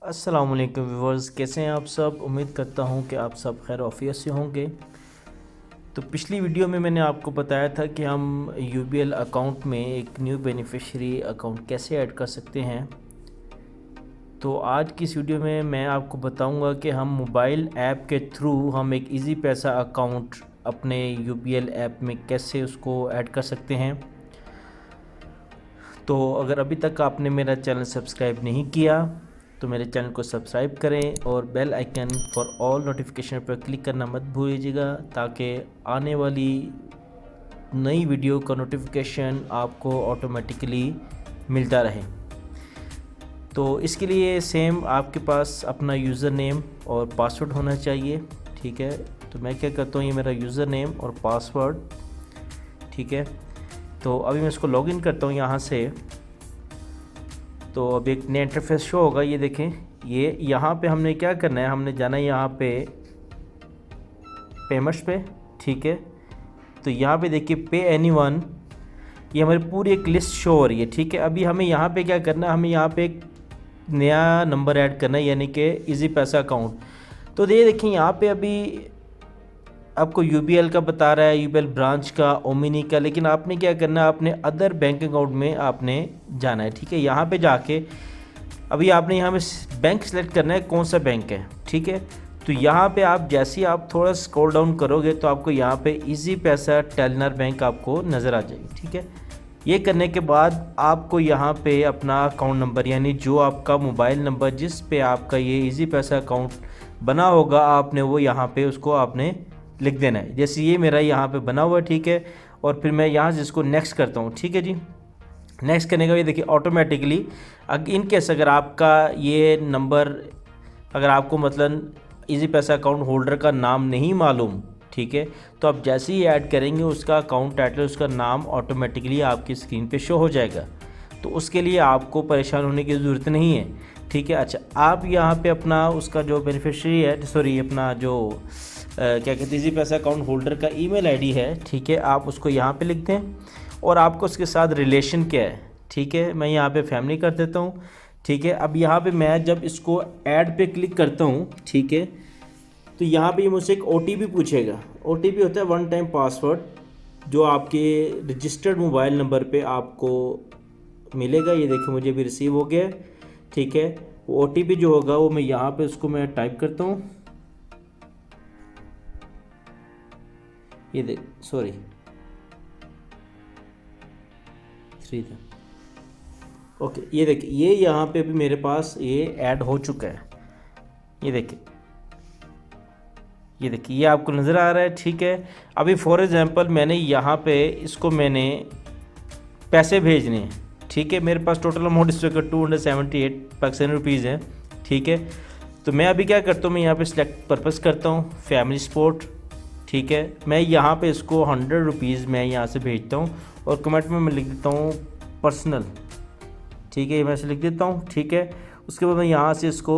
अस्सलाम वालेकुम व्यूवर्स, कैसे हैं आप सब। उम्मीद करता हूं कि आप सब खैर आफियत से होंगे। तो पिछली वीडियो में मैंने आपको बताया था कि हम यूबीएल अकाउंट में एक न्यू बेनिफिशियरी अकाउंट कैसे ऐड कर सकते हैं। तो आज की इस वीडियो में मैं आपको बताऊंगा कि हम मोबाइल ऐप के थ्रू हम एक इजी पैसा अकाउंट अपने यूबीएल ऐप में कैसे उसको ऐड कर सकते हैं। तो अगर अभी तक आपने मेरा चैनल सब्सक्राइब नहीं किया तो मेरे चैनल को सब्सक्राइब करें और bell icon for all notification पर क्लिक करना मत भूलिएगा, ताकि आने वाली नई वीडियो का नोटिफिकेशन आपको ऑटोमेटिकली मिलता रहे। तो इसके लिए सेम आपके पास अपना यूज़र नेम और पासवर्ड होना चाहिए, ठीक है। तो मैं क्या करता हूँ, ये मेरा यूज़र नेम और पासवर्ड, ठीक है। तो अभी मैं इसको लॉगिन करता हूँ यहाँ से। तो अब एक नया इंटरफेस शो होगा, ये देखें। ये यहाँ पे हमने क्या करना है, हमने जाना है यहाँ पे पेमेंट्स पे, ठीक है। तो यहाँ पे देखिए पे एनीवन, ये हमारी पूरी एक लिस्ट शो हो रही है, ठीक है। अभी हमें यहाँ पे क्या करना है, हमें यहाँ पे एक नया नंबर ऐड करना है, यानी कि इजी पैसा अकाउंट। तो ये देखिए यहाँ पे अभी आपको यूबीएल का बता रहा है, यूबीएल ब्रांच का, ओमिनी का, लेकिन आपने क्या करना है, आपने अदर बैंक अकाउंट में आपने जाना है, ठीक है। यहाँ पे जाके अभी आपने यहाँ पे बैंक सेलेक्ट करना है, कौन सा बैंक है, ठीक है। तो यहाँ पे आप जैसे ही आप थोड़ा स्क्रॉल डाउन करोगे तो आपको यहाँ पे इजी पैसा टेलनर बैंक आपको नज़र आ जाएगी, ठीक है। ये करने के बाद आपको यहाँ पे अपना अकाउंट नंबर, यानी जो आपका मोबाइल नंबर जिस पे आपका ये इजी पैसा अकाउंट बना होगा, आपने वो यहाँ पे उसको आपने लिख देना है। जैसे ये मेरा यहाँ पे बना हुआ है, ठीक है। और फिर मैं यहाँ से इसको नेक्स्ट करता हूँ, ठीक है जी। नेक्स्ट करने का ये देखिए ऑटोमेटिकली इन केस अगर आपका ये नंबर, अगर आपको मतलब इजी पैसा अकाउंट होल्डर का नाम नहीं मालूम, ठीक है, तो आप जैसे ही ऐड करेंगे उसका अकाउंट टाइटल, उसका नाम ऑटोमेटिकली आपकी स्क्रीन पे शो हो जाएगा। तो उसके लिए आपको परेशान होने की ज़रूरत नहीं है, ठीक है। अच्छा, आप यहाँ पे अपना उसका जो बेनिफिशियरी है, सॉरी अपना जो क्या कहते हैं इजी पैसा अकाउंट होल्डर का ईमेल आईडी है, ठीक है, आप उसको यहाँ पे लिख दें। और आपको उसके साथ रिलेशन क्या है, ठीक है। मैं यहाँ पे फैमिली कर देता हूँ, ठीक है। अब यहाँ पे मैं जब इसको ऐड पे क्लिक करता हूँ, ठीक है, तो यहाँ पे मुझसे एक OTP पूछेगा। OTP होता है वन टाइम पासवर्ड, जो आपके रजिस्टर्ड मोबाइल नंबर पे आपको मिलेगा। ये देखिए मुझे भी रिसीव हो गया, ठीक है। वो OTP जो होगा वो मैं यहाँ पे उसको मैं टाइप करता हूँ। ये देख, सॉरी 3 था, ओके। ये देखिए ये यहाँ पे भी मेरे पास ये ऐड हो चुका है। ये देखिए, ये देखिए ये आपको नज़र आ रहा है, ठीक है। अभी फॉर एग्जांपल मैंने यहाँ पे इसको मैंने पैसे भेजने हैं, ठीक है। मेरे पास टोटल अमाउंट इस वक्त 278 पाकिस्तानी रुपीज़ है, ठीक है। तो मैं अभी क्या करता हूँ, मैं यहाँ पे सिलेक्ट पर्पस करता हूँ फैमिली सपोर्ट, ठीक है। मैं यहाँ पे इसको 100 रुपीज़ मैं यहाँ से भेजता हूँ और कमेंट में मैं लिख देता हूँ पर्सनल, ठीक है। ये मैं ऐसे लिख देता हूँ, ठीक है। उसके बाद मैं यहाँ से इसको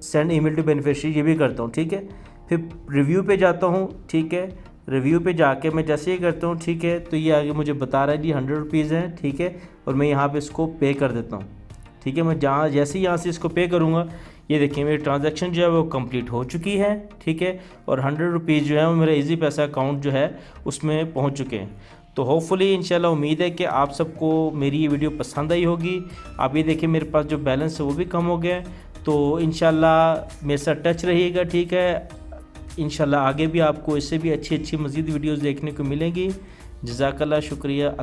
सेंड ईमेल टू बेनिफिशियरी ये भी करता हूँ, ठीक है। फिर रिव्यू पे जाता हूँ, ठीक है। रिव्यू पे जाके मैं जैसे ही करता हूँ, ठीक है, तो ये आगे मुझे बता रहा है जी 100 रुपीज़ हैं, ठीक है। और मैं यहाँ पे इसको पे कर देता हूँ, ठीक है। मैं जहाँ जैसे ही यहाँ से इसको पे करूँगा, ये देखिए मेरी ट्रांजैक्शन जो है वो कंप्लीट हो चुकी है, ठीक है। और 100 रुपीज़ जो है वो मेरा इजी पैसा अकाउंट जो है उसमें पहुँच चुके हैं। तो होपफुली इंशाल्लाह उम्मीद है कि आप सबको मेरी ये वीडियो पसंद आई होगी। आप ये देखिए मेरे पास जो बैलेंस है वो भी कम हो गया है। तो इंशाल्लाह मेरे साथ टच रहिएगा, ठीक है। इंशाल्लाह आगे भी आपको इससे भी अच्छी अच्छी मज़ीद वीडियोज़ देखने को मिलेंगी। जज़ाकल्लाह, शुक्रिया।